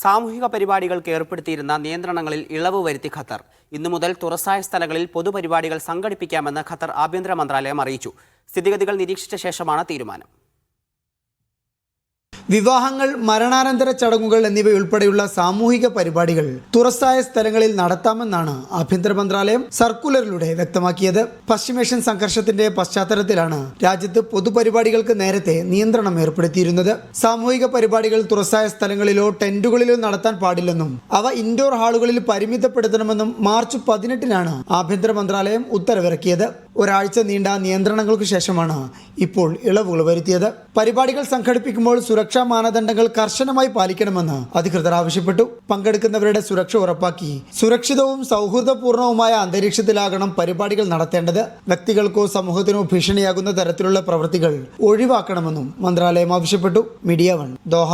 സാമൂഹിക പരിപാടികൾക്ക് ഏർപ്പെടുത്തിയിരുന്ന നിയന്ത്രണങ്ങളിൽ ഇളവ് വരുത്തി ഖത്തർ. ഇന്നു മുതൽ തുറസായ സ്ഥലങ്ങളിൽ പൊതുപരിപാടികൾ സംഘടിപ്പിക്കാമെന്ന് ഖത്തർ ആഭ്യന്തര മന്ത്രാലയം അറിയിച്ചു. സ്ഥിതിഗതികൾ നിരീക്ഷിച്ച ശേഷമാണ് തീരുമാനം. വിവാഹങ്ങൾ, മരണാനന്തര ചടങ്ങുകൾ എന്നിവയുൾപ്പെടെയുള്ള സാമൂഹിക പരിപാടികൾ തുറസായ സ്ഥലങ്ങളിൽ നടത്താമെന്നാണ് ആഭ്യന്തര മന്ത്രാലയം സർക്കുലറിലൂടെ വ്യക്തമാക്കിയത്. പശ്ചിമേഷ്യൻ സംഘർഷത്തിന്റെ പശ്ചാത്തലത്തിലാണ് രാജ്യത്ത് പൊതുപരിപാടികൾക്ക് നേരത്തെ നിയന്ത്രണം ഏർപ്പെടുത്തിയിരുന്നത്. സാമൂഹിക പരിപാടികൾ തുറസായ സ്ഥലങ്ങളിലോ ടെന്റുകളിലോ നടത്താൻ പാടില്ലെന്നും അവ ഇൻഡോർ ഹാളുകളിൽ പരിമിതപ്പെടുത്തണമെന്നും മാർച്ച് 18-നാണ് ആഭ്യന്തര മന്ത്രാലയം ഉത്തരവിറക്കിയത്. ഒരാഴ്ച നീണ്ട നിയന്ത്രണങ്ങൾക്ക് ശേഷമാണ് ഇപ്പോൾ ഇളവുകൾ വരുത്തിയത്. പരിപാടികൾ സംഘടിപ്പിക്കുമ്പോൾ സുരക്ഷാ മാനദണ്ഡങ്ങൾ കർശനമായി പാലിക്കണമെന്ന് അധികൃതർ ആവശ്യപ്പെട്ടു. പങ്കെടുക്കുന്നവരുടെ സുരക്ഷ ഉറപ്പാക്കി സുരക്ഷിതവും സൗഹൃദപൂർണവുമായ അന്തരീക്ഷത്തിലാകണം പരിപാടികൾ നടത്തേണ്ടത്. വ്യക്തികൾക്കോ സമൂഹത്തിനോ ഭീഷണിയാകുന്ന തരത്തിലുള്ള പ്രവൃത്തികൾ ഒഴിവാക്കണമെന്നും മന്ത്രാലയം ആവശ്യപ്പെട്ടു. Media 1 Doha.